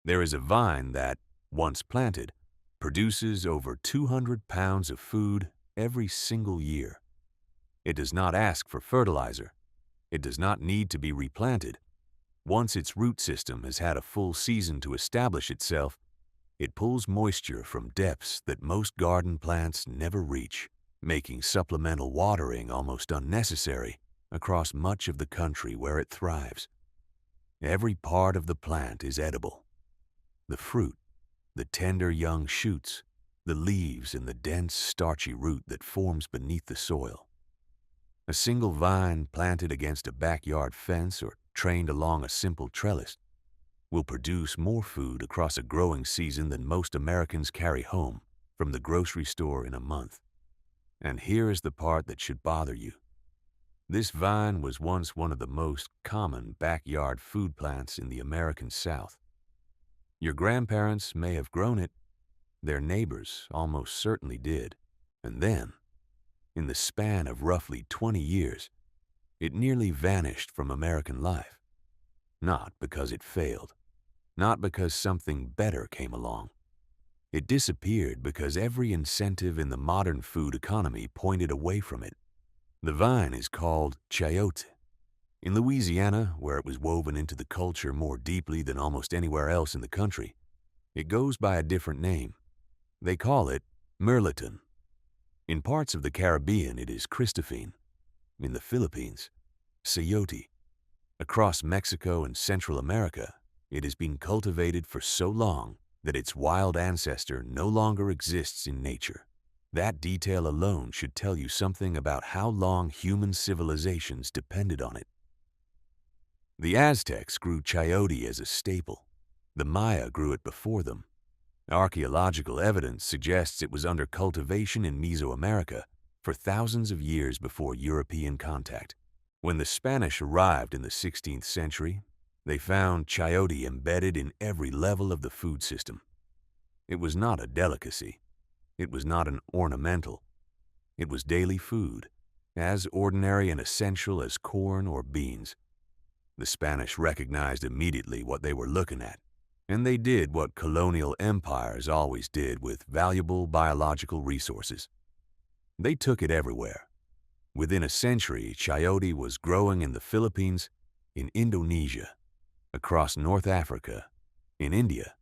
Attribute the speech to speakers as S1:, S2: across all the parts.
S1: There is a vine that, once planted, produces over 200 pounds of food every single year. It does not ask for fertilizer. It does not need to be replanted. Once its root system has had a full season to establish itself, it pulls moisture from depths that most garden plants never reach, making supplemental watering almost unnecessary across much of the country where it thrives. Every part of the plant is edible. The fruit, the tender young shoots, the leaves, and the dense, starchy root that forms beneath the soil. A single vine planted against a backyard fence or trained along a simple trellis will produce more food across a growing season than most Americans carry home from the grocery store in a month. And here is the part that should bother you. This vine was once one of the most common backyard food plants in the American South. Your grandparents may have grown it, their neighbors almost certainly did, and then, in the span of roughly 20 years, it nearly vanished from American life. Not because it failed, not because something better came along. It disappeared because every incentive in the modern food economy pointed away from it. The vine is called chayote. In Louisiana, where it was woven into the culture more deeply than almost anywhere else in the country, it goes by a different name. They call it mirliton. In parts of the Caribbean, it is Christophine. In the Philippines, chayote. Across Mexico and Central America, it has been cultivated for so long that its wild ancestor no longer exists in nature. That detail alone should tell you something about how long human civilizations depended on it. The Aztecs grew chayote as a staple. The Maya grew it before them. Archaeological evidence suggests it was under cultivation in Mesoamerica for thousands of years before European contact. When the Spanish arrived in the 16th century, they found chayote embedded in every level of the food system. It was not a delicacy. It was not an ornamental. It was daily food, as ordinary and essential as corn or beans. The Spanish recognized immediately what they were looking at, and they did what colonial empires always did with valuable biological resources. They took it everywhere. Within a century, chayote was growing in the Philippines, in Indonesia, across North Africa, in India,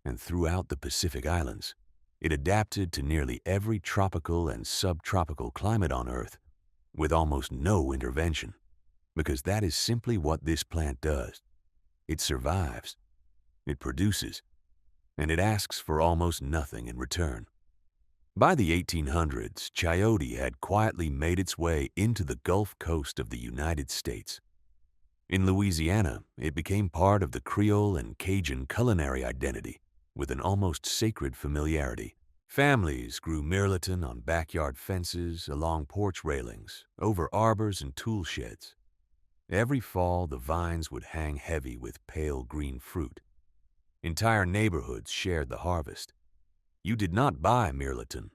S1: and throughout the Pacific Islands. It adapted to nearly every tropical and subtropical climate on Earth with almost no intervention, because that is simply what this plant does. It survives. It produces, and it asks for almost nothing in return. By the 1800s, chayote had quietly made its way into the Gulf Coast of the United States. In Louisiana, it became part of the Creole and Cajun culinary identity with an almost sacred familiarity. Families grew mirliton on backyard fences, along porch railings, over arbors and tool sheds. Every fall, the vines would hang heavy with pale green fruit. Entire neighborhoods shared the harvest. You did not buy mirliton.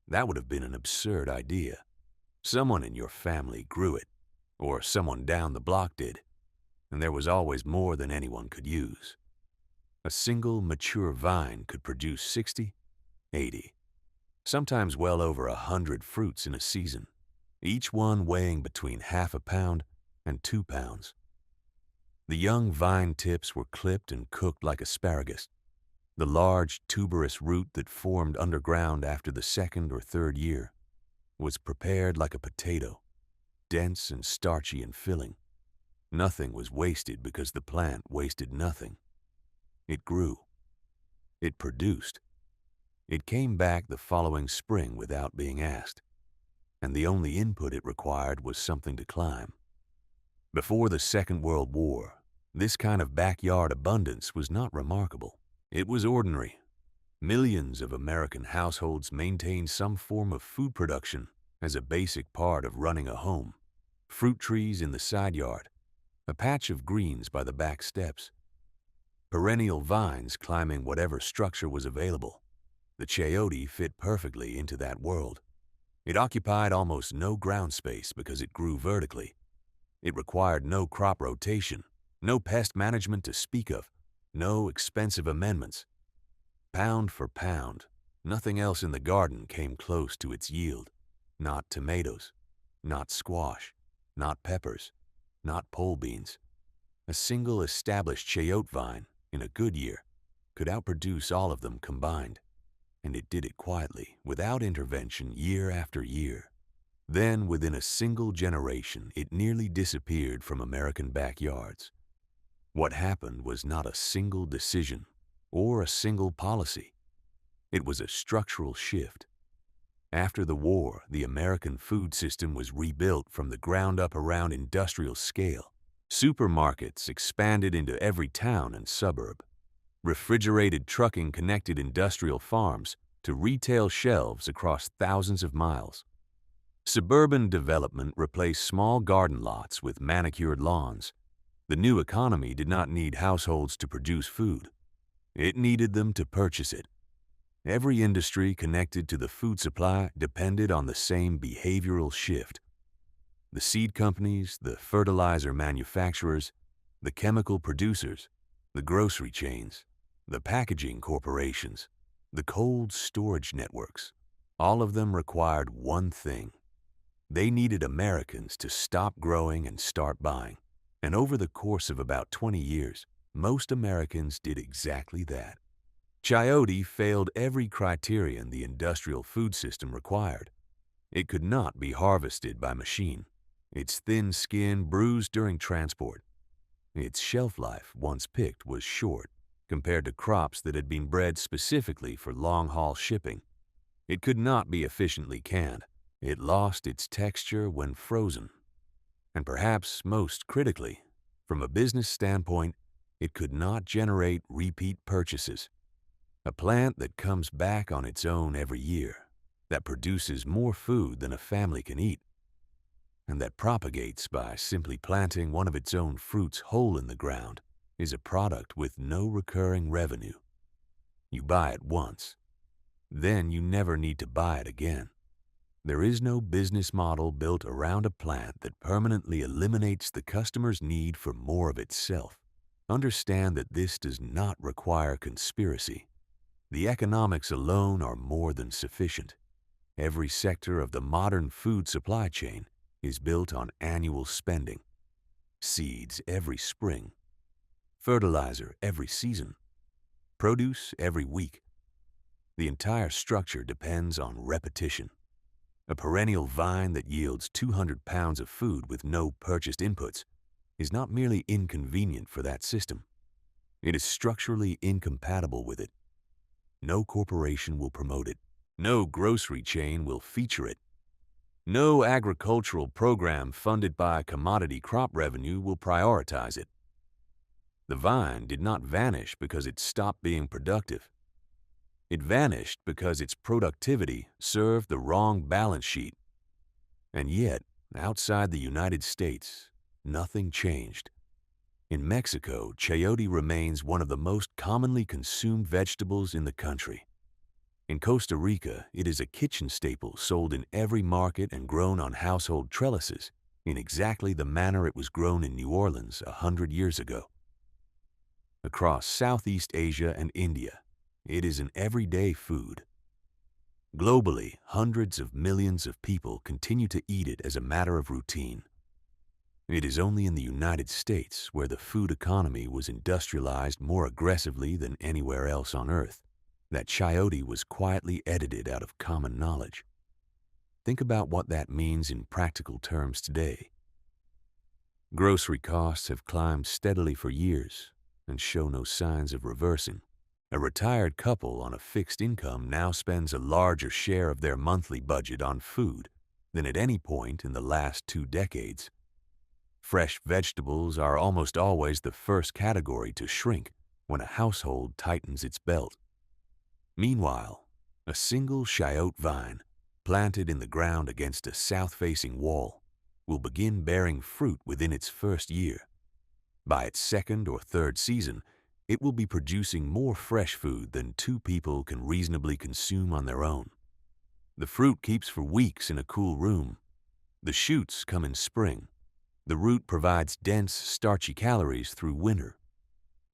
S1: That would have been an absurd idea. Someone in your family grew it, or someone down the block did, and there was always more than anyone could use. A single mature vine could produce 60, 80, sometimes well over 100 fruits in a season, each one weighing between half a pound and 2 pounds. The young vine tips were clipped and cooked like asparagus. The large tuberous root that formed underground after the second or third year was prepared like a potato, dense and starchy and filling. Nothing was wasted because the plant wasted nothing. It grew. It produced. It came back the following spring without being asked, and the only input it required was something to climb. Before the Second World War, this kind of backyard abundance was not remarkable. It was ordinary. Millions of American households maintained some form of food production as a basic part of running a home. Fruit trees in the side yard, a patch of greens by the back steps, perennial vines climbing whatever structure was available. The chayote fit perfectly into that world. It occupied almost no ground space because it grew vertically. It required no crop rotation, no pest management to speak of. no expensive amendments. Pound for pound, nothing else in the garden came close to its yield. Not tomatoes, not squash, not peppers, not pole beans. A single established chayote vine, in a good year, could outproduce all of them combined. And it did it quietly, without intervention, year after year. Then, within a single generation, it nearly disappeared from American backyards. What happened was not a single decision or a single policy. It was a structural shift. After the war, the American food system was rebuilt from the ground up around industrial scale. Supermarkets expanded into every town and suburb. Refrigerated trucking connected industrial farms to retail shelves across thousands of miles. Suburban development replaced small garden lots with manicured lawns. The new economy did not need households to produce food. It needed them to purchase it. Every industry connected to the food supply depended on the same behavioral shift. The seed companies, the fertilizer manufacturers, the chemical producers, the grocery chains, the packaging corporations, the cold storage networks, all of them required one thing. They needed Americans to stop growing and start buying. And over the course of about 20 years, most Americans did exactly that. Chayote failed every criterion the industrial food system required. It could not be harvested by machine. Its thin skin bruised during transport. Its shelf life, once picked, was short compared to crops that had been bred specifically for long-haul shipping. It could not be efficiently canned. It lost its texture when frozen. And perhaps most critically, from a business standpoint, it could not generate repeat purchases. A plant that comes back on its own every year, that produces more food than a family can eat, and that propagates by simply planting one of its own fruits whole in the ground, is a product with no recurring revenue. You buy it once, then you never need to buy it again. There is no business model built around a plant that permanently eliminates the customer's need for more of itself. Understand that this does not require conspiracy. The economics alone are more than sufficient. Every sector of the modern food supply chain is built on annual spending. Seeds every spring, fertilizer every season, produce every week. The entire structure depends on repetition. A perennial vine that yields 200 pounds of food with no purchased inputs is not merely inconvenient for that system. It is structurally incompatible with it. No corporation will promote it. No grocery chain will feature it. No agricultural program funded by commodity crop revenue will prioritize it. The vine did not vanish because it stopped being productive. It vanished because its productivity served the wrong balance sheet. And yet, outside the United States, nothing changed. In Mexico, chayote remains one of the most commonly consumed vegetables in the country. In Costa Rica, it is a kitchen staple sold in every market and grown on household trellises in exactly the manner it was grown in New Orleans 100 years ago. Across Southeast Asia and India, it is an everyday food. Globally, hundreds of millions of people continue to eat it as a matter of routine. It is only in the United States where the food economy was industrialized more aggressively than anywhere else on Earth that chayote was quietly edited out of common knowledge. Think about what that means in practical terms today. Grocery costs have climbed steadily for years and show no signs of reversing. A retired couple on a fixed income now spends a larger share of their monthly budget on food than at any point in the last 2 decades. Fresh vegetables are almost always the first category to shrink when a household tightens its belt. Meanwhile, a single chayote vine, planted in the ground against a south-facing wall, will begin bearing fruit within its first year. By its second or third season, it will be producing more fresh food than 2 people can reasonably consume on their own. The fruit keeps for weeks in a cool room. The shoots come in spring. The root provides dense, starchy calories through winter.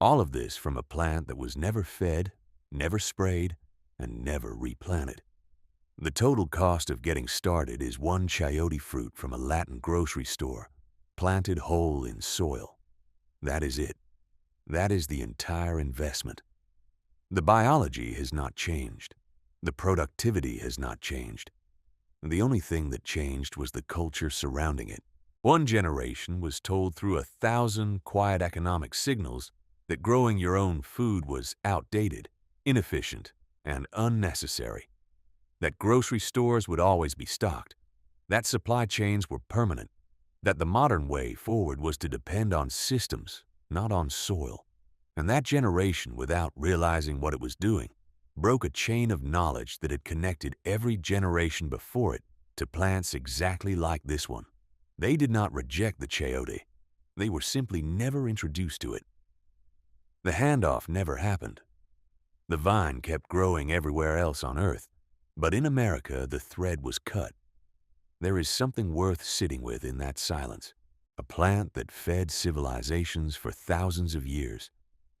S1: All of this from a plant that was never fed, never sprayed, and never replanted. The total cost of getting started is one chayote fruit from a Latin grocery store, planted whole in soil. That is it. That is the entire investment. The biology has not changed. The productivity has not changed. The only thing that changed was the culture surrounding it. One generation was told through 1,000 quiet economic signals that growing your own food was outdated, inefficient, and unnecessary. That grocery stores would always be stocked. That supply chains were permanent. That the modern way forward was to depend on systems, not on soil. And that generation, without realizing what it was doing, broke a chain of knowledge that had connected every generation before it to plants exactly like this one. They did not reject the chayote. They were simply never introduced to it. The handoff never happened. The vine kept growing everywhere else on Earth, but in America the thread was cut. There is something worth sitting with in that silence. A plant that fed civilizations for thousands of years,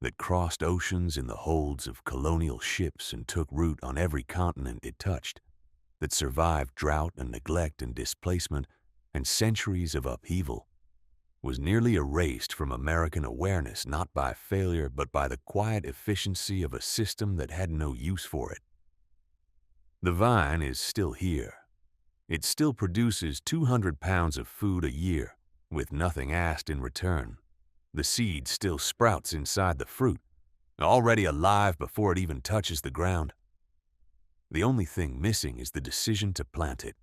S1: that crossed oceans in the holds of colonial ships and took root on every continent it touched, that survived drought and neglect and displacement and centuries of upheaval, was nearly erased from American awareness not by failure but by the quiet efficiency of a system that had no use for it. The vine is still here. It still produces 200 pounds of food a year, with nothing asked in return. The seed still sprouts inside the fruit, already alive before it even touches the ground. The only thing missing is the decision to plant it.